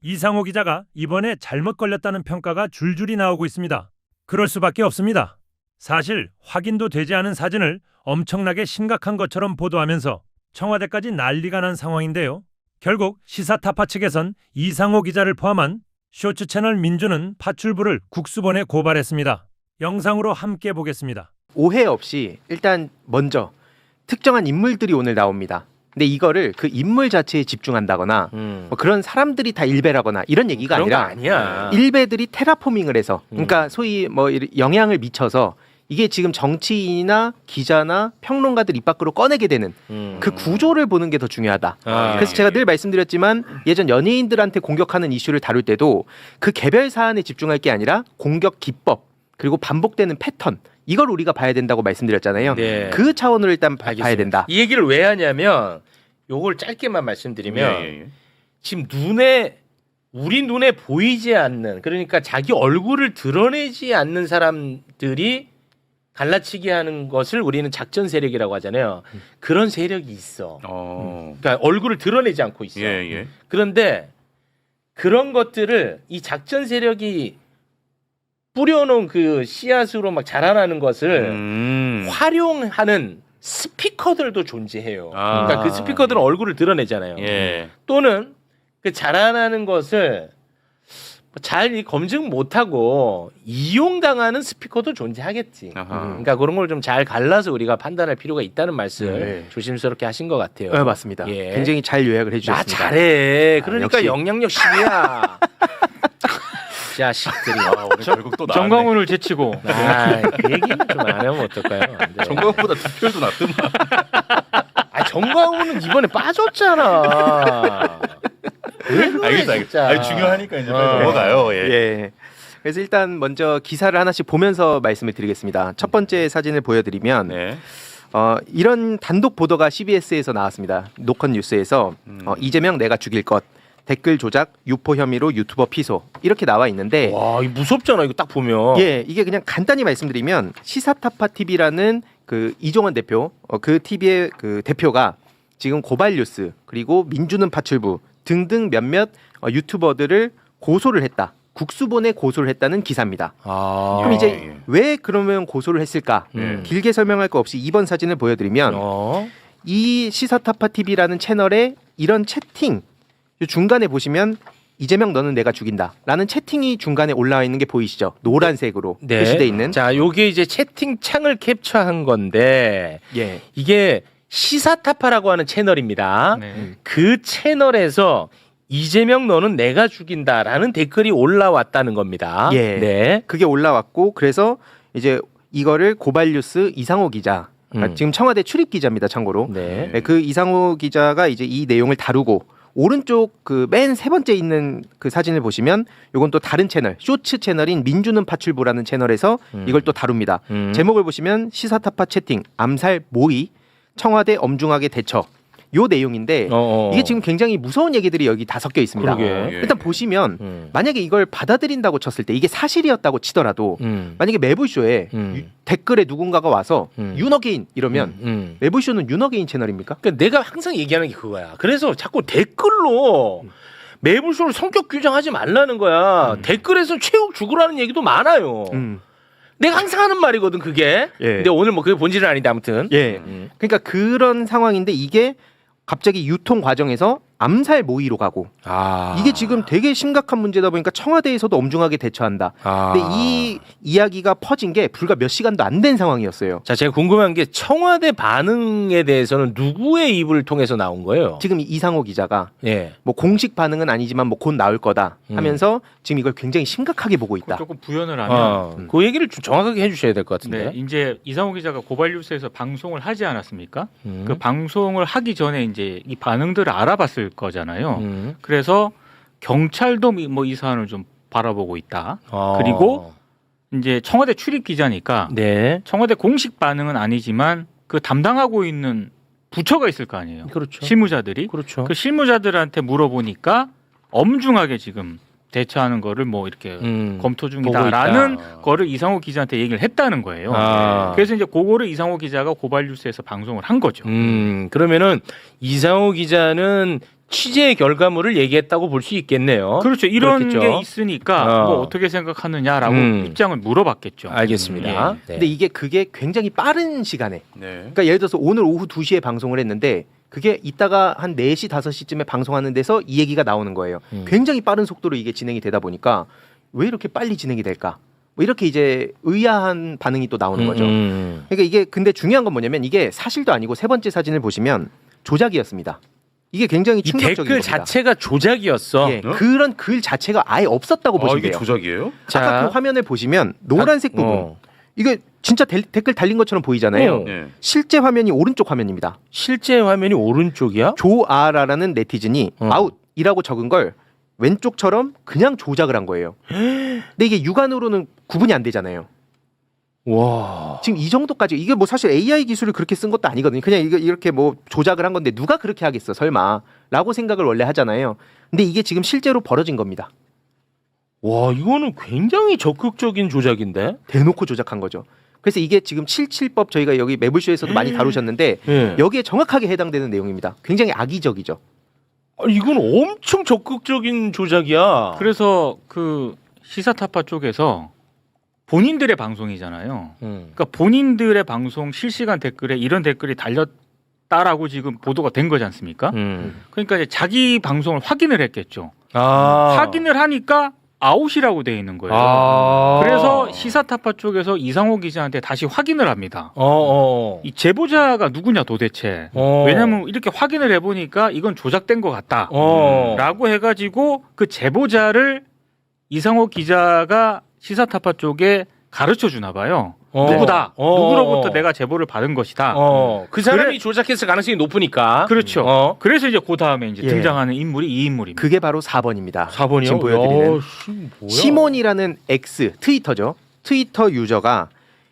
이상호 기자가 이번에 잘못 걸렸다는 평가가 줄줄이 나오고 있습니다. 그럴 수밖에 없습니다. 사실 확인도 되지 않은 사진을 엄청나게 심각한 것처럼 보도하면서 청와대까지 난리가 난 상황인데요. 결국 시사타파 측에선 이상호 기자를 포함한 쇼츠 채널 민주는 파출부를 국수본에 고발했습니다. 영상으로 함께 보겠습니다. 오해 없이 일단 먼저 특정한 인물들이 오늘 나옵니다. 근데 이거를 그 인물 자체에 집중한다거나 뭐 그런 사람들이 다 일베라거나 이런 얘기가 그런 거 아니라 아니야. 일베들이 테라포밍을 해서 그러니까 소위 뭐 영향을 미쳐서 이게 지금 정치인이나 기자나 평론가들 입 밖으로 꺼내게 되는 그 구조를 보는 게 더 중요하다. 그래서 제가 늘 말씀드렸지만 예전 연예인들한테 공격하는 이슈를 다룰 때도 그 개별 사안에 집중할 게 아니라 공격 기법 그리고 반복되는 패턴 이걸 우리가 봐야 된다고 말씀드렸잖아요. 네. 그 차원으로 일단 알겠습니다. 봐야 된다. 이 얘기를 왜 하냐면 요걸 짧게만 말씀드리면 지금 우리 눈에 보이지 않는 그러니까 자기 얼굴을 드러내지 않는 사람들이 갈라치기 하는 것을 우리는 작전 세력이라고 하잖아요. 그런 세력이 있어. 그러니까 얼굴을 드러내지 않고 있어. 그런데 그런 것들을 이 작전 세력이 뿌려놓은 그 씨앗으로 막 자라나는 것을 활용하는 스피커들도 존재해요. 그러니까 그 스피커들은 얼굴을 드러내잖아요. 또는 그 자라나는 것을 잘 검증 못하고 이용당하는 스피커도 존재하겠지. 그러니까 그런 걸 좀 잘 갈라서 우리가 판단할 필요가 있다는 말씀을 조심스럽게 하신 것 같아요. 네, 맞습니다. 예. 굉장히 잘 요약을 나 해주셨습니다. 잘해. 그러니까 역시. 영향력 10이야. 자식들이. 결국 또 정광훈을 제치고 그 얘기는 좀 안 하면 어떨까요? 안 돼. 정광훈보다 득표율도 낮더만. 정광훈은 이번에 빠졌잖아. 알겠어. 아니, 중요하니까 이제 빨리 넘어가요. 예. 그래서 일단 먼저 기사를 하나씩 보면서 말씀을 드리겠습니다. 첫 번째 사진을 보여드리면 이런 단독 보도가 CBS에서 나왔습니다. 노컷 뉴스에서 이재명 내가 죽일 것 댓글 조작 유포 혐의로 유튜버 피소 이렇게 나와 있는데 와, 이거 무섭잖아. 이거 딱 보면. 예, 이게 그냥 간단히 말씀드리면 시사타파 TV라는 그 이종원 대표 그 TV의 그 대표가 지금 고발뉴스 그리고 민주는 파출부 등등 몇몇 유튜버들을 고소를 했다. 국수본에 고소를 했다는 기사입니다. 그럼 이제 왜 그러면 고소를 했을까? 길게 설명할 거 없이 이번 사진을 보여드리면 이 시사타파 TV라는 채널에 이런 채팅 중간에 보시면 이재명 너는 내가 죽인다라는 채팅이 중간에 올라와 있는 게 보이시죠? 노란색으로 표시돼 있는. 자, 요게 이제 채팅창을 캡처한 건데 예. 이게 시사타파라고 하는 채널입니다. 그 채널에서 이재명 너는 내가 죽인다라는 댓글이 올라왔다는 겁니다. 예. 네. 그게 올라왔고 그래서 이제 이거를 고발뉴스 이상호 기자 지금 청와대 출입 기자입니다. 참고로. 네. 네, 그 이상호 기자가 이제 이 내용을 다루고 오른쪽 그 맨 세 번째 있는 그 사진을 보시면 요건 또 다른 채널 쇼츠 채널인 민주는 파출부라는 채널에서 이걸 또 다룹니다. 제목을 보시면 시사타파 채팅 암살 모의 청와대 엄중하게 대처 요 내용인데 이게 지금 굉장히 무서운 얘기들이 여기 다 섞여 있습니다. 그러게. 일단 보시면 만약에 이걸 받아들인다고 쳤을 때 이게 사실이었다고 치더라도 만약에 매불쇼에 댓글에 누군가가 와서 윤어게인 이러면 매불쇼는 윤어게인 채널입니까? 그러니까 내가 항상 얘기하는 게 그거야. 그래서 자꾸 댓글로 매불쇼를 성격 규정하지 말라는 거야. 댓글에서 최욱 죽으라는 얘기도 많아요. 내가 항상 하는 말이거든 그게. 예. 근데 오늘 뭐 그게 본질은 아닌데 아무튼. 예. 그러니까 그런 상황인데 이게 갑자기 유통 과정에서 암살 모의로 가고 이게 지금 되게 심각한 문제다 보니까 청와대에서도 엄중하게 대처한다. 근데 이 이야기가 퍼진 게 불과 몇 시간도 안 된 상황이었어요. 자, 제가 궁금한 게 청와대 반응에 대해서는 누구의 입을 통해서 나온 거예요? 지금 이상호 기자가 예. 뭐 공식 반응은 아니지만 뭐 곧 나올 거다 하면서 지금 이걸 굉장히 심각하게 보고 있다. 조금 부연을 하면 그 얘기를 좀 정확하게 해주셔야 될 것 네, 같은데. 이제 이상호 기자가 고발뉴스에서 방송을 하지 않았습니까? 그 방송을 하기 전에 이제 이 반응들을 알아봤을 거잖아요. 그래서 경찰도 뭐 이 사안을 좀 바라보고 있다. 그리고 이제 청와대 출입 기자니까 네. 청와대 공식 반응은 아니지만 그 담당하고 있는 부처가 있을 거 아니에요. 그렇죠. 실무자들이. 그렇죠. 그 실무자들한테 물어보니까 엄중하게 지금 대처하는 거를 뭐 이렇게 검토 중이다라는 거를 이상호 기자한테 얘기를 했다는 거예요. 그래서 이제 그거를 이상호 기자가 고발뉴스에서 방송을 한 거죠. 그러면은 이상호 기자는 취재의 결과물을 얘기했다고 볼 수 있겠네요. 그렇죠. 이런 그렇겠죠. 게 있으니까 뭐 어떻게 생각하느냐라고 입장을 물어봤겠죠. 알겠습니다. 예. 네. 근데 이게 그게 굉장히 빠른 시간에 네. 그러니까 예를 들어서 오늘 오후 2시에 방송을 했는데 그게 이따가 한 4시 5시쯤에 방송하는 데서 이 얘기가 나오는 거예요. 굉장히 빠른 속도로 이게 진행이 되다 보니까 왜 이렇게 빨리 진행이 될까? 뭐 이렇게 이제 의아한 반응이 또 나오는 거죠. 그러니까 이게 근데 중요한 건 뭐냐면 이게 사실도 아니고 세 번째 사진을 보시면 조작이었습니다. 이게 굉장히 이 충격적인 댓글 겁니다. 자체가 조작이었어. 예, 그런 글 자체가 아예 없었다고 보시면 이게 돼요. 조작이에요? 아까 그 화면을 보시면 노란색 부분 이게 진짜 댓글 달린 것처럼 보이잖아요. 네. 실제 화면이 오른쪽 화면입니다. 실제 화면이 오른쪽이야? 조아라라는 네티즌이 아웃이라고 적은 걸 왼쪽처럼 그냥 조작을 한 거예요. 근데 이게 육안으로는 구분이 안 되잖아요. 와. 지금 이 정도까지 이게 뭐 사실 AI 기술을 그렇게 쓴 것도 아니거든요. 그냥 이거 이렇게 뭐 조작을 한 건데 누가 그렇게 하겠어 설마라고 생각을 원래 하잖아요. 근데 이게 지금 실제로 벌어진 겁니다. 와, 이거는 굉장히 적극적인 조작인데. 대놓고 조작한 거죠. 그래서 이게 지금 77법 저희가 여기 매불쇼에서도 많이 다루셨는데 예. 여기에 정확하게 해당되는 내용입니다. 굉장히 악의적이죠. 이건 엄청 적극적인 조작이야. 그래서 그 시사타파 쪽에서 본인들의 방송이잖아요. 그러니까 본인들의 방송 실시간 댓글에 이런 댓글이 달렸다라고 지금 보도가 된 거지 않습니까? 그러니까 이제 자기 방송을 확인을 했겠죠. 확인을 하니까 아웃이라고 돼 있는 거예요. 그래서 시사타파 쪽에서 이상호 기자한테 다시 확인을 합니다. 이 제보자가 누구냐 도대체. 왜냐하면 이렇게 확인을 해보니까 이건 조작된 것 같다. 라고 해가지고 그 제보자를 이상호 기자가 시사타파 쪽에 가르쳐 주나 봐요. 누구다. 누구로부터 내가 제보를 받은 것이다. 그 사람이 조작했을 가능성이 높으니까. 그렇죠. 그래서 이제 그 다음에 이제 예. 등장하는 인물이 이 인물입니다. 그게 바로 4번입니다. 4번이요? 지금 보여드리는 뭐야? 시몬이라는 X 트위터죠. 트위터 유저가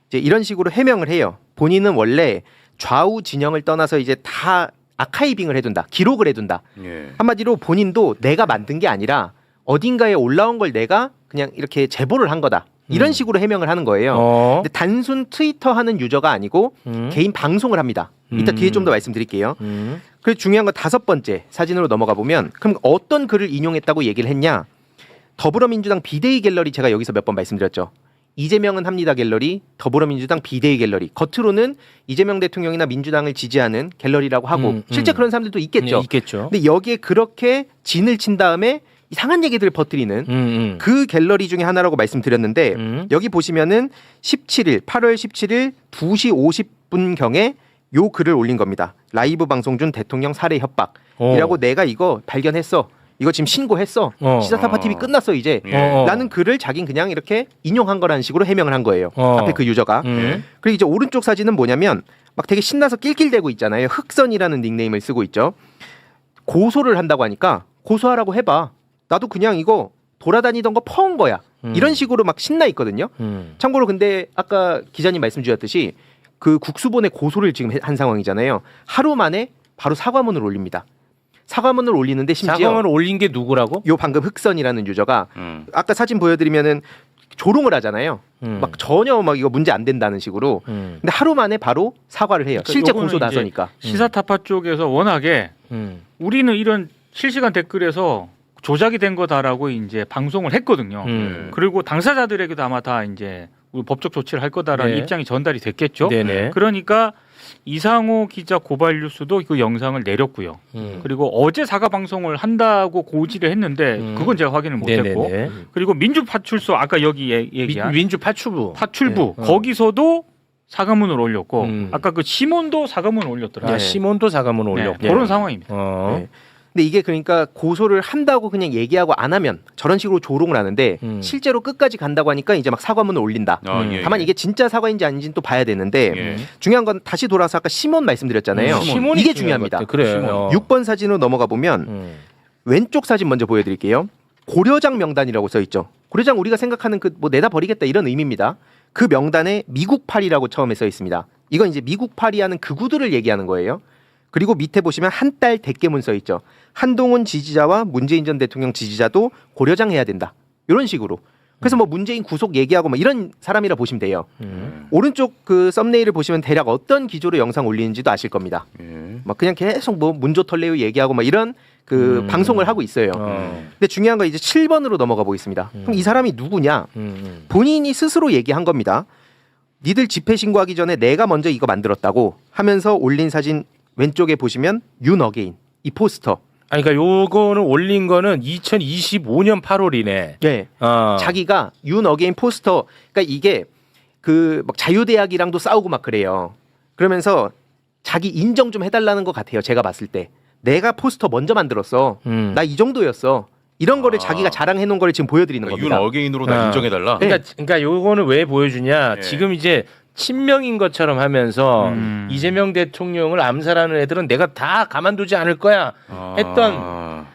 이제 이런 식으로 해명을 해요. 본인은 원래 좌우 진영을 떠나서 이제 다 아카이빙을 해둔다. 기록을 해둔다. 예. 한마디로 본인도 내가 만든 게 아니라 어딘가에 올라온 걸 내가 그냥 이렇게 제보를 한 거다. 이런 식으로 해명을 하는 거예요. 근데 단순 트위터 하는 유저가 아니고 개인 방송을 합니다. 이따 뒤에 좀 더 말씀드릴게요. 그리고 중요한 건 5번째 사진으로 넘어가 보면 그럼 어떤 글을 인용했다고 얘기를 했냐? 더불어민주당 비대위 갤러리 제가 여기서 몇 번 말씀드렸죠. 이재명은 합니다 갤러리, 더불어민주당 비대위 갤러리. 겉으로는 이재명 대통령이나 민주당을 지지하는 갤러리라고 하고 실제 그런 사람들도 있겠죠. 있겠죠. 근데 여기에 그렇게 진을 친 다음에 이상한 얘기들을 퍼뜨리는 그 갤러리 중에 하나라고 말씀드렸는데 여기 보시면은 8월 17일 2시 50분경에 요 글을 올린 겁니다. 라이브 방송 중 대통령 살해 협박이라고 내가 이거 발견했어. 이거 지금 신고했어. 시사타파 TV 끝났어 이제. 라는 글을 자긴 그냥 이렇게 인용한 거라는 식으로 해명을 한 거예요. 앞에 그 유저가. 그리고 이제 오른쪽 사진은 뭐냐면 막 되게 신나서 낄낄대고 있잖아요. 흑선이라는 닉네임을 쓰고 있죠. 고소를 한다고 하니까 고소하라고 해봐. 나도 그냥 이거 돌아다니던 거 퍼온 거야. 이런 식으로 막 신나 있거든요. 참고로 근데 아까 기자님 말씀 주셨듯이 그 국수본에 고소를 지금 한 상황이잖아요. 하루 만에 바로 사과문을 올립니다. 사과문을 올리는데 심지어 사과문을 올린 게 누구라고? 요 방금 흑선이라는 유저가 아까 사진 보여드리면은 조롱을 하잖아요. 막 전혀 막 이거 문제 안 된다는 식으로. 근데 하루 만에 바로 사과를 해요. 그러니까 실제 요거는 고소 이제 나서니까. 시사타파 쪽에서 워낙에 우리는 이런 실시간 댓글에서 조작이 된 거다라고 이제 방송을 했거든요. 그리고 당사자들에게도 아마 다 이제 우리 법적 조치를 할 거다라는 네. 입장이 전달이 됐겠죠. 네네. 그러니까 이상호 기자 고발 뉴스도 그 영상을 내렸고요. 그리고 어제 사과 방송을 한다고 고지를 했는데 그건 제가 확인을 못했고. 네네네. 그리고 민주파출소 아까 여기 얘기한 민주 파출부. 파출부 거기서도 사과문을 올렸고 아까 그 시몬도 사과문을 올렸더라고요. 야, 시몬도 사과문을 올렸고. 그런 상황입니다. 네. 근데 이게 그러니까 고소를 한다고 그냥 얘기하고 안 하면 저런 식으로 조롱을 하는데 실제로 끝까지 간다고 하니까 이제 막 사과문을 올린다. 다만 이게 진짜 사과인지 아닌지는 또 봐야 되는데 중요한 건 다시 돌아서 아까 시몬 말씀드렸잖아요. 시몬이 이게 중요한 중요합니다. 것 같아. 그래. 6번 사진으로 넘어가 보면 왼쪽 사진 먼저 보여드릴게요. 고려장 명단이라고 써 있죠. 고려장 우리가 생각하는 그 뭐 내다 버리겠다 이런 의미입니다. 그 명단에 미국팔이라고 처음에 써 있습니다. 이건 이제 미국팔이 하는 극우들을 얘기하는 거예요. 그리고 밑에 보시면 한 달 대깨문 써 있죠. 한동훈 지지자와 문재인 전 대통령 지지자도 고려장 해야 된다. 이런 식으로. 그래서 뭐 문재인 구속 얘기하고 뭐 이런 사람이라 보시면 돼요. 오른쪽 그 썸네일을 보시면 대략 어떤 기조로 영상 올리는지도 아실 겁니다. 막 그냥 계속 뭐 문조 털레유 얘기하고 막 이런 방송을 하고 있어요. 근데 중요한 건 이제 7번으로 넘어가 보겠습니다. 그럼 이 사람이 누구냐? 본인이 스스로 얘기한 겁니다. 니들 집회 신고하기 전에 내가 먼저 이거 만들었다고 하면서 올린 사진 왼쪽에 보시면 윤어게인 이 포스터. 아니 그러니까 요거는 올린 거는 2025년 8월이네. 네. 자기가 윤어게인 포스터. 그러니까 이게 막 자유대학이랑도 싸우고 막 그래요. 그러면서 자기 인정 좀 해달라는 것 같아요. 제가 봤을 때 내가 포스터 먼저 만들었어. 나 이 정도였어. 이런 거를 자기가 자랑해 놓은 거를 지금 보여드리는 겁니다. 윤 어게인으로 다 인정해달라. 그러니까 요거는 왜 보여주냐? 지금 이제 친명인 것처럼 하면서 이재명 대통령을 암살하는 애들은 내가 다 가만두지 않을 거야 했던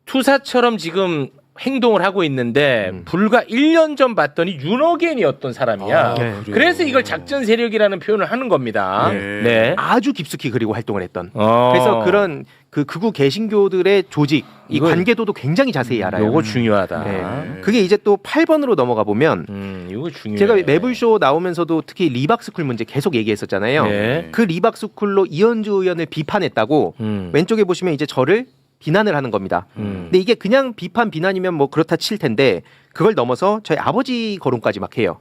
투사처럼 지금 행동을 하고 있는데 불과 1년 전 봤더니 윤어게인이었던 사람이야. 그래서 이걸 작전 세력이라는 표현을 하는 겁니다. 네. 아주 깊숙이 그리고 활동을 했던. 그래서 그런 극우 개신교들의 조직, 이 관계도도 굉장히 자세히 알아요. 요거 중요하다. 네. 그게 이제 또 8번으로 넘어가 보면 이거 중요해. 제가 매불쇼 나오면서도 특히 리박스쿨 문제 계속 얘기했었잖아요. 네. 그 리박스쿨로 이현주 의원을 비판했다고 왼쪽에 보시면 이제 저를 비난을 하는 겁니다. 근데 이게 그냥 비난이면 뭐 그렇다 칠 텐데 그걸 넘어서 저희 아버지 거론까지 막 해요.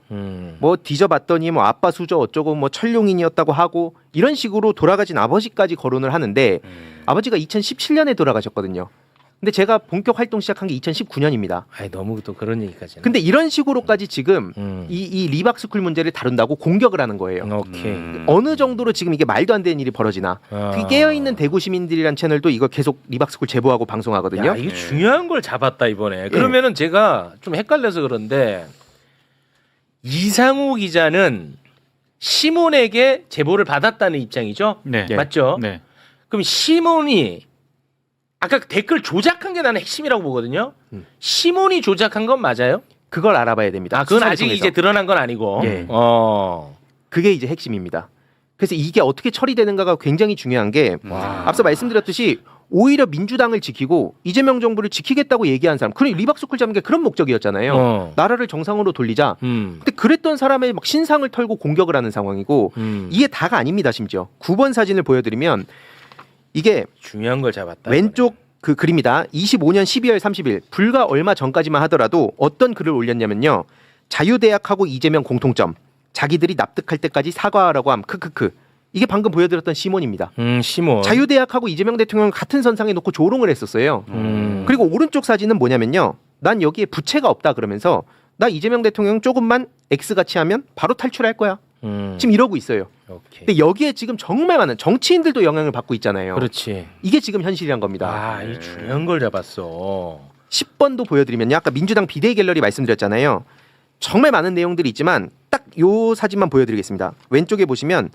뭐 뒤져봤더니 뭐 아빠 수저 어쩌고 뭐 철룡인이었다고 하고 이런 식으로 돌아가신 아버지까지 거론을 하는데 아버지가 2017년에 돌아가셨거든요. 근데 제가 본격 활동 시작한 게 2019년입니다. 아이 너무 또 그런 얘기까지는. 근데 이런 식으로까지 지금 이 리박스쿨 문제를 다룬다고 공격을 하는 거예요. 오케이. 어느 정도로 지금 이게 말도 안 되는 일이 벌어지나. 특히 깨어있는 대구 시민들이란 채널도 이거 계속 리박스쿨 제보하고 방송하거든요. 야, 이게 중요한 걸 잡았다 이번에. 그러면은 제가 좀 헷갈려서 그런데 이상우 기자는 시몬에게 제보를 받았다는 입장이죠? 네. 맞죠? 네. 그럼 시몬이 아까 댓글 조작한 게 나는 핵심이라고 보거든요. 시몬이 조작한 건 맞아요? 그걸 알아봐야 됩니다. 그건 수사를 아직 통해서. 이제 드러난 건 아니고. 예. 그게 이제 핵심입니다. 그래서 이게 어떻게 처리되는가가 굉장히 중요한 게 앞서 말씀드렸듯이 오히려 민주당을 지키고 이재명 정부를 지키겠다고 얘기한 사람, 그럼 리박스쿨 잡는 게 그런 목적이었잖아요. 나라를 정상으로 돌리자. 근데 그랬던 사람의 막 신상을 털고 공격을 하는 상황이고 이게 다가 아닙니다. 심지어 9번 사진을 보여드리면 이게 중요한 걸 잡았다. 왼쪽 그 글입니다. 25년 12월 30일 불과 얼마 전까지만 하더라도 어떤 글을 올렸냐면요. 자유대학하고 이재명 공통점. 자기들이 납득할 때까지 사과하라고 함. 크크크. 이게 방금 보여드렸던 시몬입니다. 시몬. 자유대학하고 이재명 대통령 같은 선상에 놓고 조롱을 했었어요. 그리고 오른쪽 사진은 뭐냐면요. 난 여기에 부채가 없다 그러면서 나 이재명 대통령 조금만 X같이 하면 바로 탈출할 거야. 지금 이러고 있어요. 오케이. 근데 여기에 지금 정말 많은 정치인들도 영향을 받고 있잖아요. 그렇지. 이게 지금 현실이란 겁니다. 아, 이 중요한 걸 잡았어. 10번도 보여드리면요. 아까 민주당 비대위 갤러리 말씀드렸잖아요. 정말 많은 내용들이 있지만 딱 요 사진만 보여드리겠습니다. 왼쪽에 보시면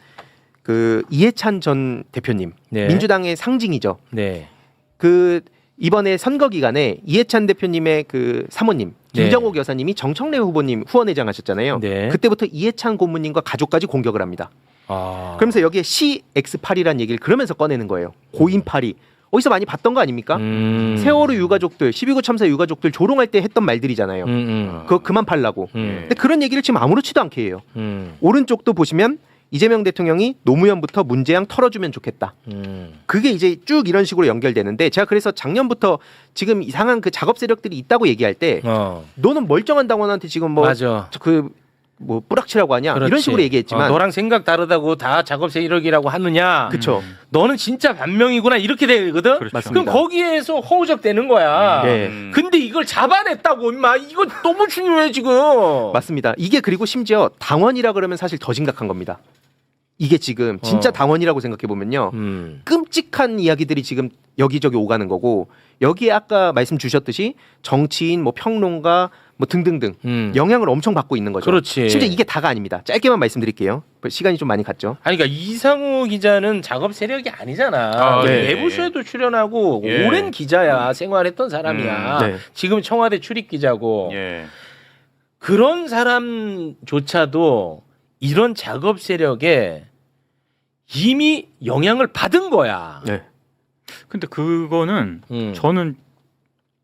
그 이해찬 전 대표님, 네. 민주당의 상징이죠. 네. 그 이번에 선거 기간에 이해찬 대표님의 그 사모님 김정옥 여사님이 정청래 후보님 후원회장 하셨잖아요. 네. 그때부터 이해찬 고문님과 가족까지 공격을 합니다. 그러면서 여기에 CX8이라는 얘기를 그러면서 꺼내는 거예요. 고인팔이. 어디서 많이 봤던 거 아닙니까? 세월호 유가족들, 12.9 참사 유가족들 조롱할 때 했던 말들이잖아요. 그거 그만 팔라고. 근데 그런 얘기를 지금 아무렇지도 않게 해요. 오른쪽도 보시면 이재명 대통령이 노무현부터 문재양 털어주면 좋겠다. 그게 이제 쭉 이런 식으로 연결되는데 제가 그래서 작년부터 지금 이상한 그 작업 세력들이 있다고 얘기할 때 너는 멀쩡한 당원한테 지금 뭐 맞아. 뭐 뿌락치라고 하냐 그렇지. 이런 식으로 얘기했지만 너랑 생각 다르다고 다 작업 세력이라고 하느냐. 그쵸. 너는 진짜 반명이구나 이렇게 되거든. 그렇죠. 맞습니다. 그럼 거기에서 허우적 되는 거야. 네. 근데 이걸 잡아냈다고 임마. 이거 너무 중요해 지금. 맞습니다. 이게 그리고 심지어 당원이라 그러면 사실 더 심각한 겁니다. 이게 지금 진짜 당원이라고 생각해 보면요. 끔찍한 이야기들이 지금 여기저기 오가는 거고 여기에 아까 말씀 주셨듯이 정치인, 뭐 평론가, 뭐 등등등 영향을 엄청 받고 있는 거죠. 그렇지. 심지어 이게 다가 아닙니다. 짧게만 말씀드릴게요. 시간이 좀 많이 갔죠. 아니 그러니까 이상우 기자는 작업 세력이 아니잖아. 네. 내부쇼에도 출연하고 예. 오랜 기자야. 생활했던 사람이야. 네. 지금 청와대 출입 기자고. 예. 그런 사람조차도 이런 작업 세력에 이미 영향을 받은 거야. 네. 근데 그거는 저는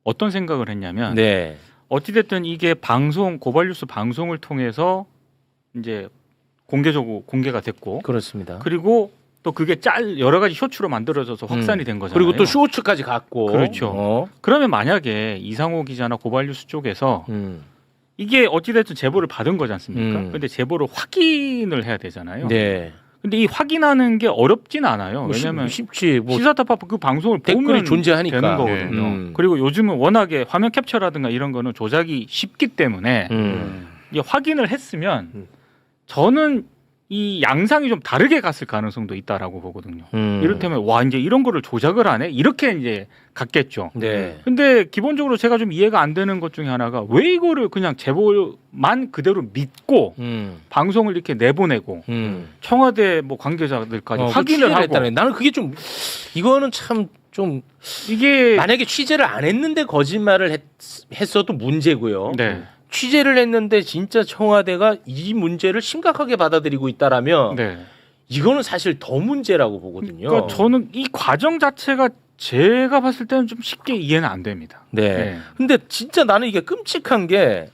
어떤 생각을 했냐면 네. 어찌됐든 이게 방송 고발뉴스 방송을 통해서 이제 공개적으로 공개가 됐고 그렇습니다. 그리고 또 그게 여러 가지 쇼츠로 만들어져서 확산이 된 거잖아요. 그리고 또 쇼츠까지 갔고. 그렇죠. 그러면 만약에 이상호 기자나 고발뉴스 쪽에서 이게 어찌됐든 제보를 받은 거지 않습니까? 근데 제보를 확인을 해야 되잖아요. 네. 근데 이 확인하는 게 어렵진 않아요. 왜냐하면 쉽지. 뭐 시사타파 그 방송을 댓글이 보면 존재하니까. 되는 거거든요. 그리고 요즘은 워낙에 화면 캡처라든가 이런 거는 조작이 쉽기 때문에 이게 확인을 했으면 저는 이 양상이 좀 다르게 갔을 가능성도 있다라고 보거든요. 이를테면 와 이제 이런 거를 조작을 하네 이렇게 이제 갔겠죠. 네. 근데 기본적으로 제가 좀 이해가 안 되는 것 중에 하나가 왜 이거를 그냥 제보만 그대로 믿고 방송을 이렇게 내보내고 청와대 뭐 관계자들까지 확인을 하고 했다네. 나는 그게 좀 이거는 참 좀 이게 만약에 취재를 안 했는데 거짓말을 했어도 문제고요. 네. 취재를 했는데 진짜 청와대가 이 문제를 심각하게 받아들이고 있다라면 네. 이거는 사실 더 문제라고 보거든요. 그러니까 저는 이 과정 자체가 제가 봤을 때는 좀 쉽게 이해는 안 됩니다. 네. 근데 진짜 나는 이게 끔찍한 게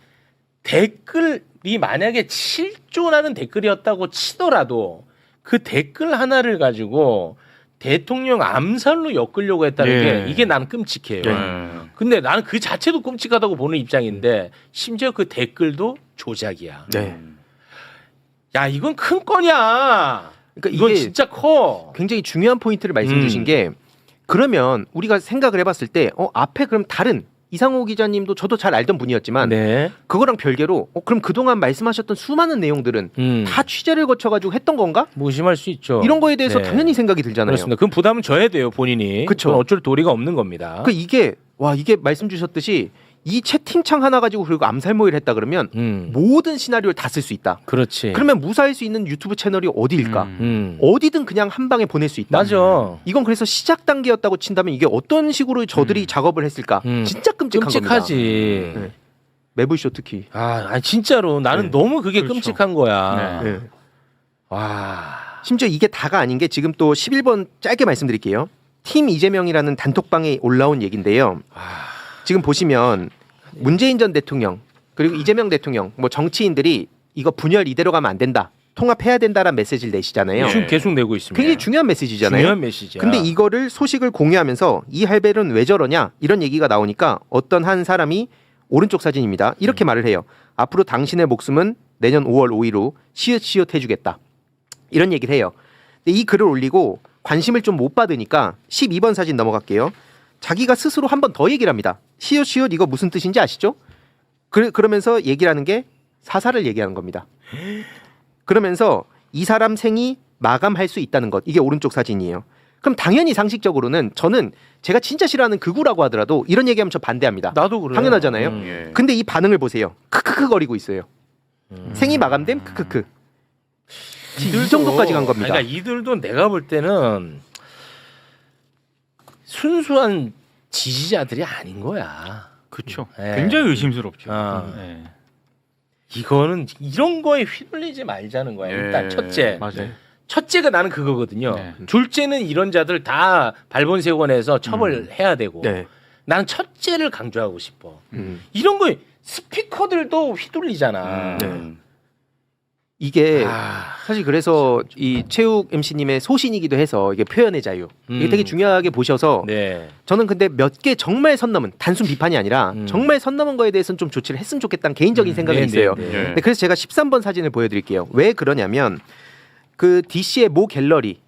댓글이 만약에 7조라는 댓글이었다고 치더라도 그 댓글 하나를 가지고 대통령 암살로 엮으려고 했다는 네. 게 이게 난 끔찍해요. 근데 나는 그 자체도 끔찍하다고 보는 입장인데 심지어 그 댓글도 조작이야. 네. 야 이건 큰 거냐? 그러니까 이건 이게 진짜 커. 굉장히 중요한 포인트를 말씀 주신 게 그러면 우리가 생각을 해봤을 때 앞에 그럼 다른 이상호 기자님도 저도 잘 알던 분이었지만 네. 그거랑 별개로 그럼 그동안 말씀하셨던 수많은 내용들은 다 취재를 거쳐가지고 했던 건가? 무심할 수 있죠. 이런 거에 대해서 네. 당연히 생각이 들잖아요. 그렇습니다. 그럼 부담은 져야 돼요 본인이. 그쵸. 그건 어쩔 도리가 없는 겁니다. 이게 말씀 주셨듯이 이 채팅창 하나 가지고 그리고 암살 모의를 했다 그러면 모든 시나리오를 다 쓸 수 있다. 그렇지. 그러면 무사할 수 있는 유튜브 채널이 어디일까? 어디든 그냥 한 방에 보낼 수 있다. 맞아. 이건 그래서 시작 단계였다고 친다면 이게 어떤 식으로 저들이 작업을 했을까? 진짜 끔찍한 끔찍하지. 겁니다. 네. 매블쇼 특히. 아니 진짜로 나는 네. 너무 그게 그렇죠. 끔찍한 거야. 네. 네. 와. 심지어 이게 다가 아닌 게 지금 또 11번 짧게 말씀드릴게요. 팀 이재명이라는 단톡방에 올라온 얘기인데요. 지금 보시면 문재인 전 대통령 그리고 이재명 대통령 뭐 정치인들이 이거 분열 이대로 가면 안 된다. 통합해야 된다라는 메시지를 내시잖아요. 지금 계속 내고 있습니다. 굉장히 중요한 메시지잖아요. 중요한 메시지야. 근데 이거를 소식을 공유하면서 이 할배는 왜 저러냐 이런 얘기가 나오니까 어떤 한 사람이 오른쪽 사진입니다. 이렇게 말을 해요. 앞으로 당신의 목숨은 내년 5월 5일 후 시읒시읒 해주겠다. 이런 얘기를 해요. 근데 이 글을 올리고 관심을 좀 못 받으니까 12번 사진 넘어갈게요. 자기가 스스로 한 번 더 얘기를 합니다. 시읒시읒 이거 무슨 뜻인지 아시죠? 그러면서 얘기를 하는 게 사사를 얘기하는 겁니다. 그러면서 이 사람 생이 마감할 수 있다는 것. 이게 오른쪽 사진이에요. 그럼 당연히 상식적으로는 저는 제가 진짜 싫어하는 극우라고 하더라도 이런 얘기하면 저 반대합니다. 나도 그래. 당연하잖아요. 근데 이 반응을 보세요. 크크크 거리고 있어요. 생이 마감됨 크크크. 이 정도까지 간 겁니다. 그러니까 이들도 내가 볼 때는 순수한 지지자들이 아닌 거야. 그렇죠. 네. 굉장히 의심스럽죠. 아. 네. 이거는 이런 거에 휘둘리지 말자는 거야. 일단 첫째. 맞아요. 첫째가 나는 그거거든요. 네. 둘째는 이런 자들 다 발본세원에서 처벌해야 되고. 네. 나는 첫째를 강조하고 싶어. 이런 거 스피커들도 휘둘리잖아. 네. 이게 사실 그래서 이 최욱 MC님의 소신이기도 해서 이게 표현의 자유 이게 되게 중요하게 보셔서 네. 저는 근데 몇 개 정말 선 넘은 단순 비판이 아니라 정말 선 넘은 거에 대해서는 좀 조치를 했으면 좋겠다는 개인적인 생각이 있어요. 네, 그래서 제가 13번 사진을 보여드릴게요. 왜 그러냐면 그 DC의 모 갤러리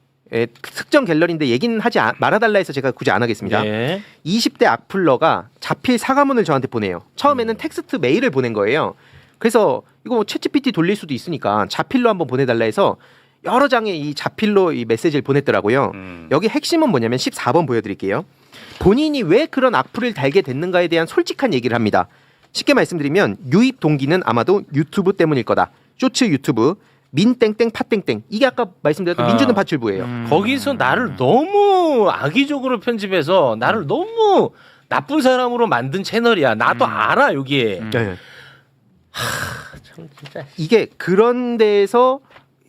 특정 갤러리인데 얘기는 하지 말아달라 해서 제가 굳이 안 하겠습니다. 네. 20대 악플러가 자필 사과문을 저한테 보내요. 처음에는 텍스트 메일을 보낸 거예요. 그래서 이거 뭐 챗GPT 돌릴 수도 있으니까 자필로 한번 보내달라 해서 여러 장의 이 자필로 이 메시지를 보냈더라고요. 여기 핵심은 뭐냐면 14번 보여드릴게요. 본인이 왜 그런 악플을 달게 됐는가에 대한 솔직한 얘기를 합니다. 쉽게 말씀드리면 유입 동기는 아마도 유튜브 때문일 거다. 쇼츠 유튜브 민땡땡 팥땡땡 이게 아까 말씀드렸던 민주는 파출부예요. 거기서 나를 너무 악의적으로 편집해서 나를 너무 나쁜 사람으로 만든 채널이야. 나도 알아 여기에. 네. 참 진짜. 이게 그런 데에서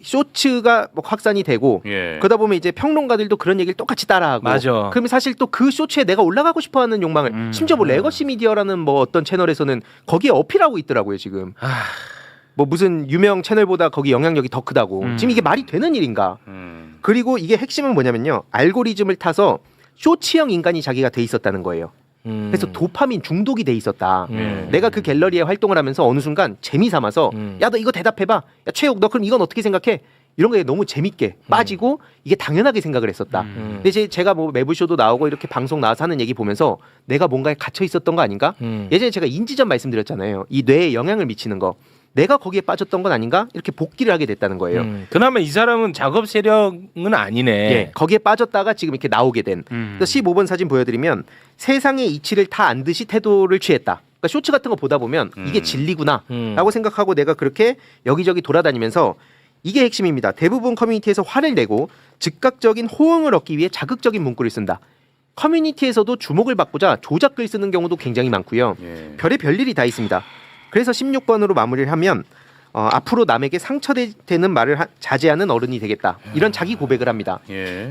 쇼츠가 뭐 확산이 되고 그러다 보면 이제 평론가들도 그런 얘기를 똑같이 따라하고 맞아. 그러면 사실 또 그 쇼츠에 내가 올라가고 싶어하는 욕망을 심지어 뭐 레거시 미디어라는 뭐 어떤 채널에서는 거기에 어필하고 있더라고요 지금. 뭐 무슨 유명 채널보다 거기 영향력이 더 크다고. 지금 이게 말이 되는 일인가? 그리고 이게 핵심은 뭐냐면요. 알고리즘을 타서 쇼츠형 인간이 자기가 돼 있었다는 거예요. 그래서 도파민 중독이 돼 있었다. 내가 그 갤러리에 활동을 하면서 어느 순간 재미 삼아서 야 너 이거 대답해봐. 야 최욱 너 그럼 이건 어떻게 생각해? 이런 거에 너무 재밌게 빠지고 이게 당연하게 생각을 했었다. 근데 제가 뭐 매부쇼도 나오고 이렇게 방송 나와서 하는 얘기 보면서 내가 뭔가에 갇혀 있었던 거 아닌가? 예전에 제가 인지전 말씀드렸잖아요. 이 뇌에 영향을 미치는 거. 내가 거기에 빠졌던 건 아닌가? 이렇게 복귀를 하게 됐다는 거예요. 그나마 이 사람은 작업 세력은 아니네. 예, 거기에 빠졌다가 지금 이렇게 나오게 된. 15번 사진 보여드리면 세상의 이치를 다 안 듯이 태도를 취했다. 그러니까 쇼츠 같은 거 보다 보면 이게 진리구나라고 생각하고 내가 그렇게 여기저기 돌아다니면서 이게 핵심입니다. 대부분 커뮤니티에서 화를 내고 즉각적인 호응을 얻기 위해 자극적인 문구를 쓴다. 커뮤니티에서도 주목을 받고자 조작글 쓰는 경우도 굉장히 많고요. 별의 별일이 다 있습니다. 그래서 16번으로 마무리를 하면 앞으로 남에게 상처되는 말을 자제하는 어른이 되겠다. 이런 자기 고백을 합니다.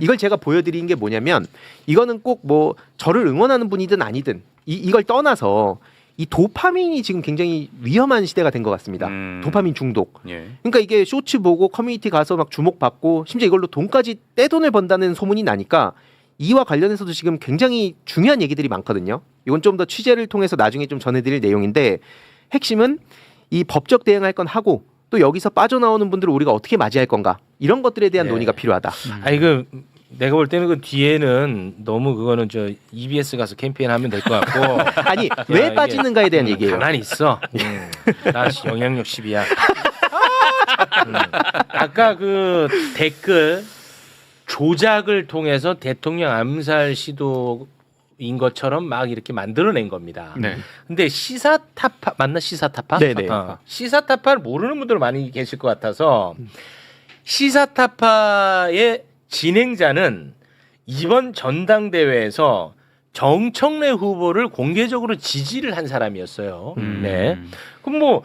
이걸 제가 보여드린 게 뭐냐면 이거는 꼭 뭐 저를 응원하는 분이든 아니든 이걸 떠나서 이 도파민이 지금 굉장히 위험한 시대가 된 것 같습니다. 도파민 중독. 그러니까 이게 쇼츠 보고 커뮤니티 가서 막 주목받고 심지어 이걸로 돈까지 떼돈을 번다는 소문이 나니까 이와 관련해서도 지금 굉장히 중요한 얘기들이 많거든요. 이건 좀 더 취재를 통해서 나중에 좀 전해드릴 내용인데 핵심은 이 법적 대응할 건 하고 또 여기서 빠져나오는 분들을 우리가 어떻게 맞이할 건가 이런 것들에 대한 논의가 필요하다. 그 내가 볼 때는 그 뒤에는 너무 그거는 저 EBS 가서 캠페인하면 될 것 같고 아니 왜 빠지는가에 대한 얘기예요. 가만히 있어. 나 영향력 10이야. 아까 그 댓글 조작을 통해서 대통령 암살 시도인 것처럼 막 이렇게 만들어낸 겁니다. 근데 시사타파 맞나 시사타파? 네네. 시사타파를 모르는 분들 많이 계실 것 같아서 시사타파의 진행자는 이번 전당대회에서 정청래 후보를 공개적으로 지지를 한 사람이었어요. 네. 그럼 뭐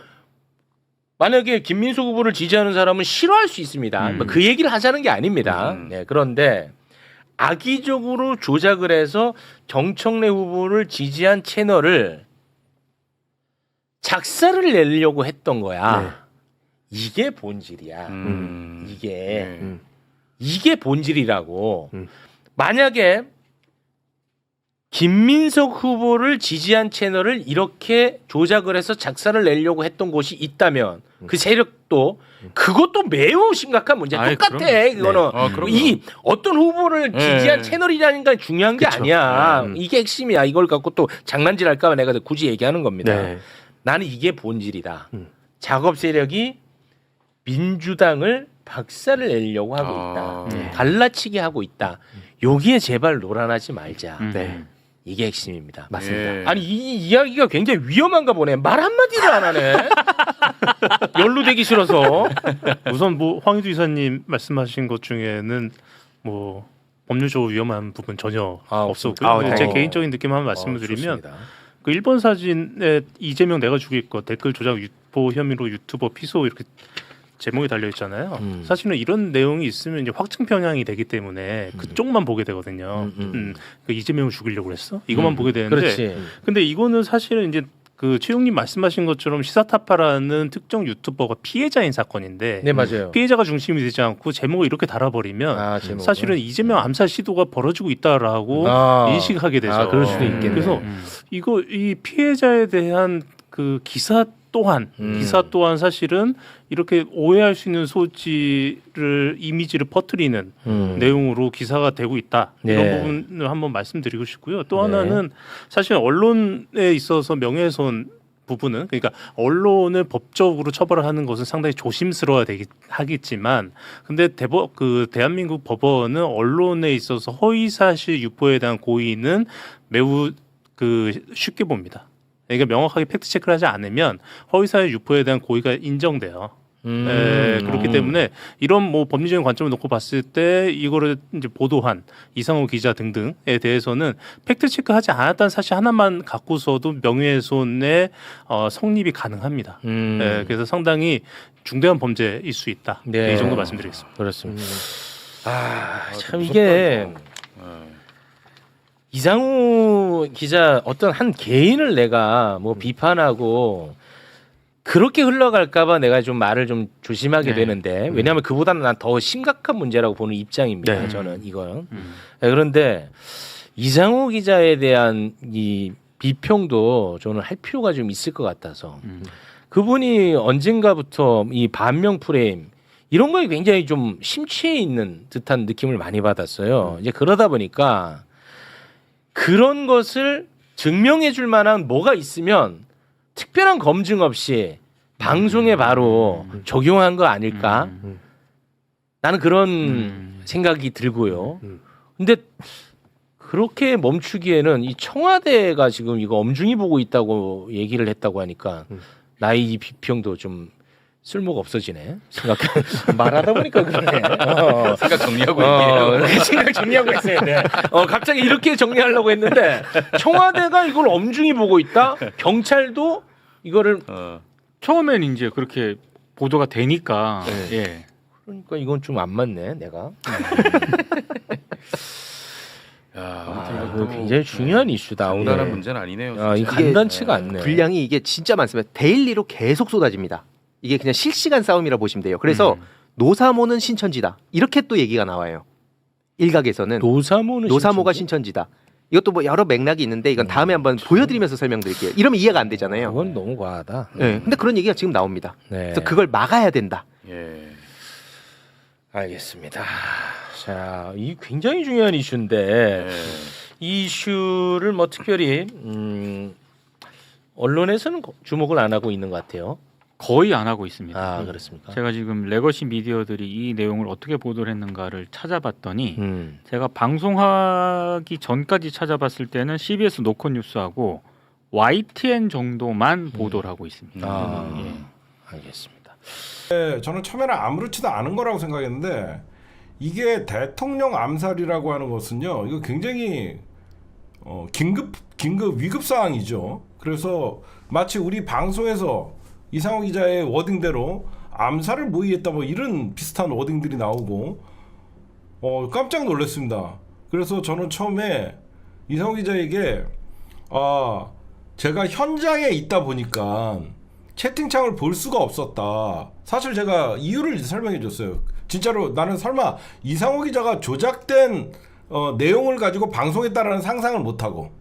만약에 김민수 후보를 지지하는 사람은 싫어할 수 있습니다. 그 얘기를 하자는 게 아닙니다. 네. 그런데 악의적으로 조작을 해서 정청래 후보를 지지한 채널을 작사를 내려고 했던 거야. 이게 본질이야. 이게 본질이라고. 만약에 김민석 후보를 지지한 채널을 이렇게 조작을 해서 작사를 내려고 했던 곳이 있다면 그 세력도 그것도 매우 심각한 문제야. 똑같아. 그거는 이 어떤 후보를 지지한 채널이라는 건 중요한 게 아니야. 이게 핵심이야. 이걸 갖고 또 장난질할까 봐 내가 굳이 얘기하는 겁니다. 나는 이게 본질이다. 작업 세력이 민주당을 박살을 내려고 하고 있다. 갈라치게 하고 있다. 여기에 제발 놀아나지 말자. 이게 핵심입니다. 맞습니다. 아니 이 이야기가 굉장히 위험한가 보네. 말 한마디를 안 하네. 연루되기 싫어서. 우선 뭐 황희두 이사님 말씀하신 것 중에는 뭐 법률적으로 위험한 부분 전혀 없었고요. 제 개인적인 느낌 한번 말씀을 드리면 그 1번 사진에 이재명 내가 죽일 것 댓글 조작 유포 혐의로 유튜버 피소 이렇게 제목이 달려 있잖아요. 사실은 이런 내용이 있으면 이제 확증 편향이 되기 때문에 그쪽만 보게 되거든요. 그 이재명을 죽이려고 그랬어? 이것만 보게 되는데. 그렇지. 근데 이거는 사실은 이제 그 최용님 말씀하신 것처럼 시사타파라는 특정 유튜버가 피해자인 사건인데, 네 맞아요. 피해자가 중심이 되지 않고 제목을 이렇게 달아버리면 사실은 이재명 암살 시도가 벌어지고 있다라고 인식하게 되죠. 그럴 수도 있겠네. 그래서 이 피해자에 대한 그 기사 또한 사실은 이렇게 오해할 수 있는 소지를 이미지를 퍼뜨리는 내용으로 기사가 되고 있다. 이런 부분을 한번 말씀드리고 싶고요. 또 하나는 사실 언론에 있어서 명예훼손 부분은 그러니까 언론을 법적으로 처벌하는 것은 상당히 조심스러워야 하겠지만 근데 대한민국 법원은 언론에 있어서 허위사실 유포에 대한 고의는 매우 쉽게 봅니다. 그러니까 명확하게 팩트 체크를 하지 않으면 허위사실 유포에 대한 고의가 인정돼요. 그렇기 때문에 이런 뭐 법리적인 관점을 놓고 봤을 때 이거를 이제 보도한 이상호 기자 등등에 대해서는 팩트 체크하지 않았다는 사실 하나만 갖고서도 명예훼손의 성립이 가능합니다. 그래서 상당히 중대한 범죄일 수 있다. 이 정도 말씀드리겠습니다. 그렇습니다. 참 이게 이상우 기자 어떤 한 개인을 내가 뭐 비판하고 그렇게 흘러갈까봐 내가 좀 말을 좀 조심하게 네. 되는데 왜냐하면 그보다는 난 더 심각한 문제라고 보는 입장입니다. 네. 저는 이거는. 그런데 이상호 기자에 대한 이 비평도 저는 할 필요가 좀 있을 것 같아서 그분이 언젠가부터 이 반명 프레임 이런 거에 굉장히 좀 심취해 있는 듯한 느낌을 많이 받았어요. 이제 그러다 보니까 그런 것을 증명해 줄 만한 뭐가 있으면 특별한 검증 없이 방송에 바로 적용한 거 아닐까? 나는 그런 생각이 들고요. 근데 그렇게 멈추기에는 이 청와대가 지금 이거 엄중히 보고 있다고 얘기를 했다고 하니까 나의 이 비평도 좀 쓸모가 없어지네. 말하다 보니까 그러네. 생각 정리하고 있네요. 생각 정리하고 있어야 돼. 갑자기 이렇게 정리하려고 했는데 청와대가 이걸 엄중히 보고 있다. 경찰도 이거를 처음엔 이제 그렇게 보도가 되니까 네. 예. 그러니까 이건 좀 안 맞네. 내가. 이거 굉장히 중요한 이슈다. 간단한 오늘. 문제는 아니네요. 이 진짜. 간단치가 않네. 분량이 이게 진짜 많습니다. 데일리로 계속 쏟아집니다. 이게 그냥 실시간 싸움이라 보시면 돼요. 그래서 노사모는 신천지다. 이렇게 또 얘기가 나와요. 일각에서는 노사모가 신천지다. 이것도 뭐 여러 맥락이 있는데 이건 다음에 한번 보여드리면서 설명드릴게요. 이러면 이해가 안 되잖아요. 그건 너무 과하다. 네. 근데 그런 얘기가 지금 나옵니다. 네. 그래서 그걸 막아야 된다. 예. 알겠습니다. 자, 이 굉장히 중요한 이슈인데 이 이슈를 뭐 특별히 언론에서는 주목을 안 하고 있는 것 같아요. 거의 안 하고 있습니다. 아, 그렇습니까? 제가 지금 레거시 미디어들이 이 내용을 어떻게 보도를 했는가를 찾아봤더니 제가 방송하기 전까지 찾아봤을 때는 CBS 노컷 뉴스하고 YTN 정도만 보도를 하고 있습니다. 예. 알겠습니다. 저는 처음에는 아무렇지도 않은 거라고 생각했는데 이게 대통령 암살이라고 하는 것은요, 이거 굉장히 긴급 위급 사항이죠. 그래서 마치 우리 방송에서 이상호 기자의 워딩대로 암살을 모의했다 뭐 이런 비슷한 워딩들이 나오고 깜짝 놀랐습니다. 그래서 저는 처음에 이상호 기자에게 제가 현장에 있다 보니까 채팅창을 볼 수가 없었다. 사실 제가 이유를 설명해 줬어요. 진짜로 나는 설마 이상호 기자가 조작된 내용을 가지고 방송했다라는 상상을 못하고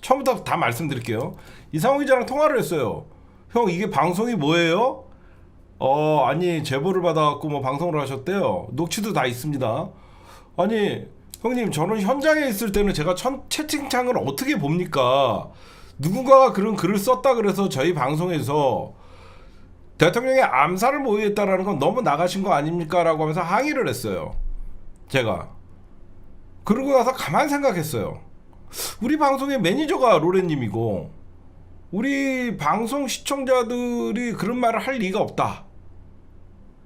처음부터 다 말씀드릴게요. 이상호 기자랑 통화를 했어요. 형 이게 방송이 뭐예요? 아니 제보를 받아갖고 뭐 방송을 하셨대요. 녹취도 다 있습니다. 아니 형님 저는 현장에 있을 때는 제가 채팅창을 어떻게 봅니까? 누군가가 그런 글을 썼다 그래서 저희 방송에서 대통령의 암살을 모의했다라는 건 너무 나가신 거 아닙니까? 라고 하면서 항의를 했어요. 제가. 그러고 나서 가만 생각했어요. 우리 방송의 매니저가 로렌님이고 우리 방송 시청자들이 그런 말을 할 리가 없다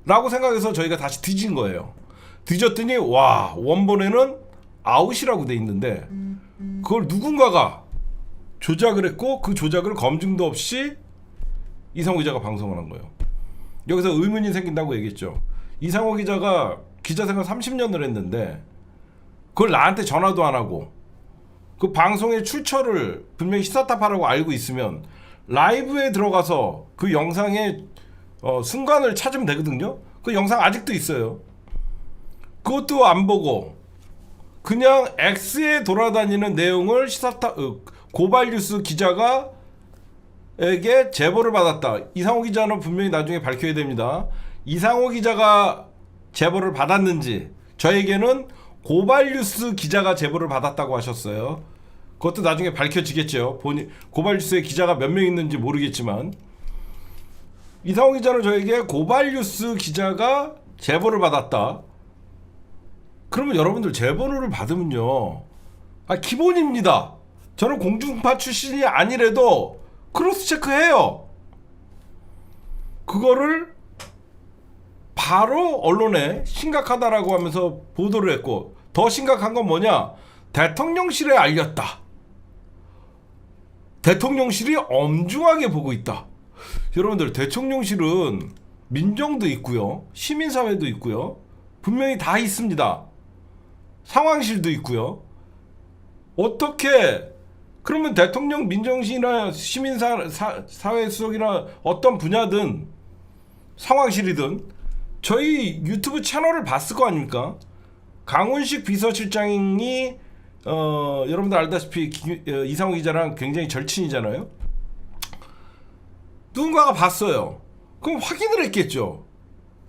라고 생각해서 저희가 다시 뒤진 거예요. 뒤졌더니 와 원본에는 아웃이라고 돼 있는데 그걸 누군가가 조작을 했고 그 조작을 검증도 없이 이상호 기자가 방송을 한 거예요. 여기서 의문이 생긴다고 얘기했죠. 이상호 기자가 기자 생활 30년을 했는데 그걸 나한테 전화도 안 하고 그 방송의 출처를 분명히 시사탑하라고 알고 있으면 라이브에 들어가서 그 영상의 순간을 찾으면 되거든요. 그 영상 아직도 있어요. 그것도 안 보고 그냥 X에 돌아다니는 내용을 시사탑 고발뉴스 기자가 에게 제보를 받았다. 이상호 기자는 분명히 나중에 밝혀야 됩니다. 이상호 기자가 제보를 받았는지 저에게는 고발뉴스 기자가 제보를 받았다고 하셨어요. 그것도 나중에 밝혀지겠죠. 고발뉴스의 기자가 몇 명 있는지 모르겠지만 이상호 기자는 저에게 고발뉴스 기자가 제보를 받았다. 그러면 여러분들 제보를 받으면요, 기본입니다. 저는 공중파 출신이 아니래도 크로스 체크해요. 그거를 바로 언론에 심각하다라고 하면서 보도를 했고, 더 심각한 건 뭐냐? 대통령실에 알렸다. 대통령실이 엄중하게 보고 있다. 여러분들 대통령실은 민정도 있고요, 시민사회도 있고요, 분명히 다 있습니다. 상황실도 있고요. 어떻게 그러면 대통령 민정실이나 시민사회 수석이나 어떤 분야든 상황실이든 저희 유튜브 채널을 봤을 거 아닙니까? 강훈식 비서실장이 여러분들 알다시피 이상호 기자랑 굉장히 절친이잖아요. 누군가가 봤어요. 그럼 확인을 했겠죠.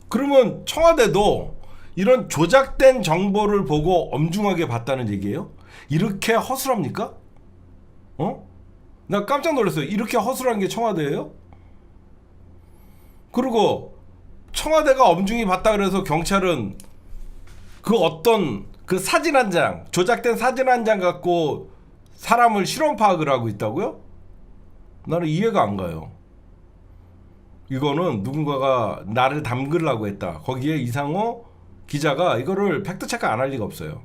그러면 청와대도 이런 조작된 정보를 보고 엄중하게 봤다는 얘기예요? 이렇게 허술합니까? 나 깜짝 놀랐어요. 이렇게 허술한 게 청와대예요? 그리고 청와대가 엄중히 봤다 그래서 경찰은 그 어떤 그 사진 한 장, 조작된 사진 한 장 갖고 사람을 실험 파악을 하고 있다고요? 나는 이해가 안 가요. 이거는 누군가가 나를 담그려고 했다. 거기에 이상호 기자가 이거를 팩트 체크 안 할 리가 없어요.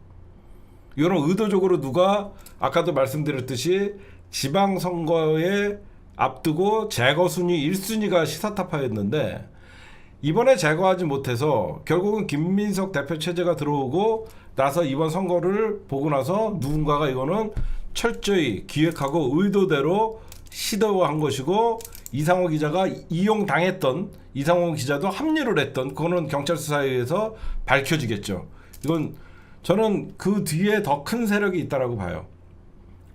이거는 의도적으로 누가 아까도 말씀드렸듯이 지방선거에 앞두고 제거 순위 1순위가 시사타파였는데 이번에 제거하지 못해서 결국은 김민석 대표 체제가 들어오고 나서 이번 선거를 보고 나서 누군가가 이거는 철저히 기획하고 의도대로 시도한 것이고 이상호 기자가 이용당했던 이상호 기자도 합류를 했던 그거는 경찰 수사에 의해서 밝혀지겠죠. 이건 저는 그 뒤에 더 큰 세력이 있다라고 봐요.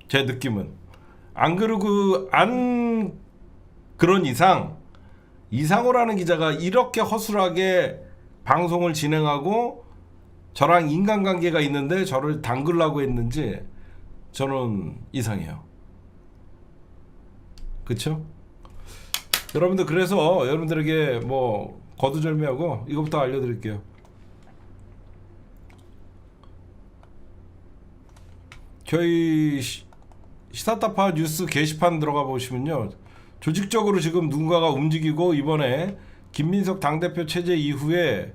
제 느낌은. 안 그런 이상 이상호라는 기자가 이렇게 허술하게 방송을 진행하고 저랑 인간관계가 있는데 저를 담그려고 했는지 저는 이상해요. 그쵸? 여러분들 그래서 여러분들에게 뭐 거두절미하고 이것부터 알려드릴게요. 저희 시사타파 뉴스 게시판 들어가 보시면요, 조직적으로 지금 누군가가 움직이고 이번에 김민석 당대표 체제 이후에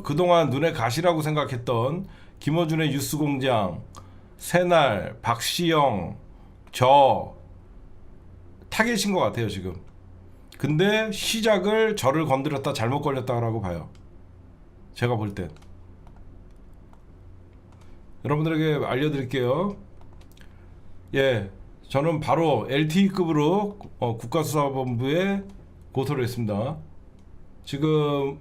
그동안 눈에 가시라고 생각했던 김어준의 뉴스공장, 새날, 박시영, 저 타겟인 것 같아요 지금. 근데 시작을 저를 건드렸다 잘못 걸렸다라고 봐요. 제가 볼 땐. 여러분들에게 알려드릴게요. 예, 저는 바로 LTE급으로 국가수사본부에 고소를 했습니다. 지금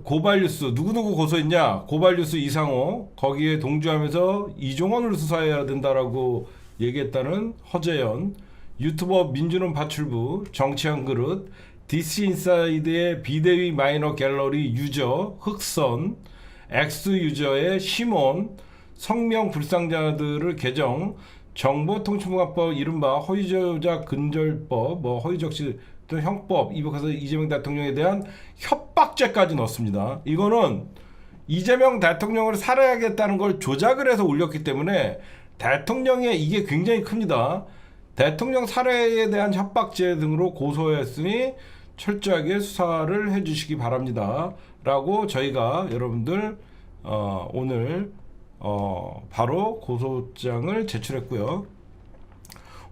고발뉴스 누구누구 고소했냐? 고발뉴스 이상호 거기에 동조하면서 이종원을 수사해야 된다라고 얘기했다는 허재현, 유튜버 민주는 파출부, 정치한 그릇, 디스인사이드의 비대위 마이너 갤러리 유저 흑선, X 유저의 시몬, 성명 불상자들을 개정, 정보통신망법 이른바 허위조작 근절법, 뭐 허위적시 또 형법 입각해서 이재명 대통령에 대한 협박죄까지 넣습니다. 이거는 이재명 대통령을 살해하겠다는 걸 조작을 해서 올렸기 때문에 대통령의 이게 굉장히 큽니다. 대통령 살해에 대한 협박죄 등으로 고소했으니 철저하게 수사를 해주시기 바랍니다. 라고 저희가 여러분들 오늘 바로 고소장을 제출했고요.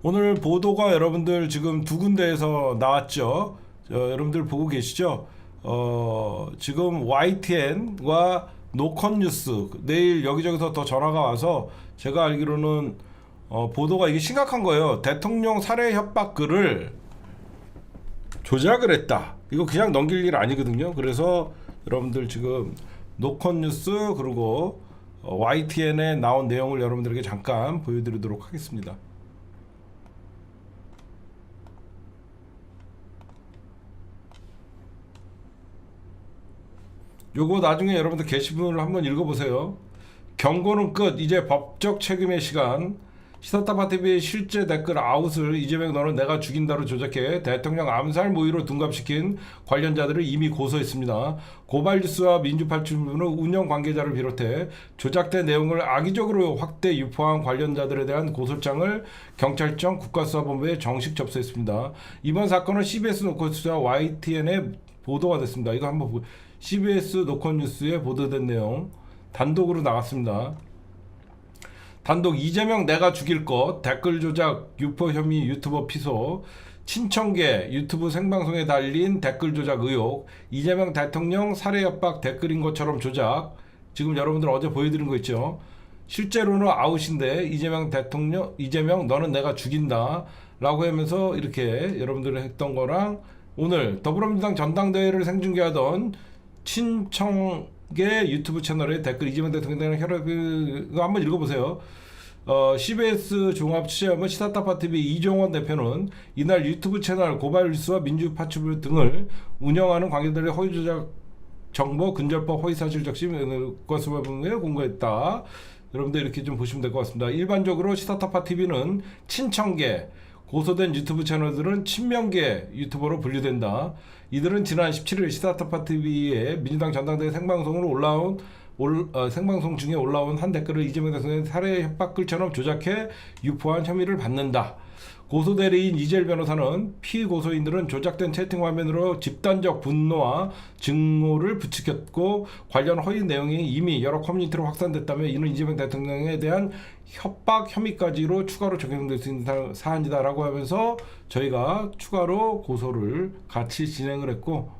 오늘 보도가 여러분들 지금 두 군데에서 나왔죠. 여러분들 보고 계시죠? 지금 YTN과 노컷뉴스 내일 여기저기서 더 전화가 와서 제가 알기로는 보도가 이게 심각한 거예요. 대통령 살해 협박 글을 조작을 했다. 이거 그냥 넘길 일 아니거든요. 그래서 여러분들 지금 노컷뉴스 그리고 YTN에 나온 내용을 여러분들에게 잠깐 보여드리도록 하겠습니다. 요거 나중에 여러분들 게시문을 한번 읽어보세요. 경고는 끝. 이제 법적 책임의 시간. 시사타파TV의 실제 댓글 아웃을 이재명 너는 내가 죽인다로 조작해 대통령 암살 모의로 둔갑시킨 관련자들을 이미 고소했습니다. 고발뉴스와 민주파출부는 운영 관계자를 비롯해 조작된 내용을 악의적으로 확대 유포한 관련자들에 대한 고소장을 경찰청 국가수사본부에 정식 접수했습니다. 이번 사건은 CBS 노컷뉴스와 YTN에 보도가 됐습니다. 이거 한번 보고 CBS 노컷뉴스에 보도된 내용 단독으로 나왔습니다. 단독 이재명 내가 죽일 것 댓글 조작 유포 혐의 유튜버 피소 친청계 유튜브 생방송에 달린 댓글 조작 의혹 이재명 대통령 살해 협박 댓글인 것처럼 조작 지금 여러분들 어제 보여드린 거 있죠. 실제로는 아웃인데 이재명 대통령 이재명 너는 내가 죽인다라고 하면서 이렇게 여러분들이 했던 거랑 오늘 더불어민주당 전당대회를 생중계하던 친청계 유튜브 채널의 댓글 이재명 대통령이랑 혈압 한번 읽어보세요. CBS 종합 취재하면 시사타파 TV 이종원 대표는 이날 유튜브 채널 고발뉴스와 민주파출부 등을 운영하는 관계들의 허위 조작 정보 근절법 허위사실 적시 것을 공개했다. 여러분들 이렇게 좀 보시면 될 것 같습니다. 일반적으로 시사타파 TV는 친청계 고소된 유튜브 채널들은 친명계 유튜버로 분류된다. 이들은 지난 17일 시사타파 TV에 민주당 전당대회 생방송으로 생방송 중에 올라온 한 댓글을 이재명 대통령의 살해 협박글처럼 조작해 유포한 혐의를 받는다. 고소대리인 이재일 변호사는 피고소인들은 조작된 채팅 화면으로 집단적 분노와 증오를 부추겼고 관련 허위 내용이 이미 여러 커뮤니티로 확산됐다며 이는 이재명 대통령에 대한 협박 혐의까지로 추가로 적용될 수 있는 사안이다라고 하면서 저희가 추가로 고소를 같이 진행을 했고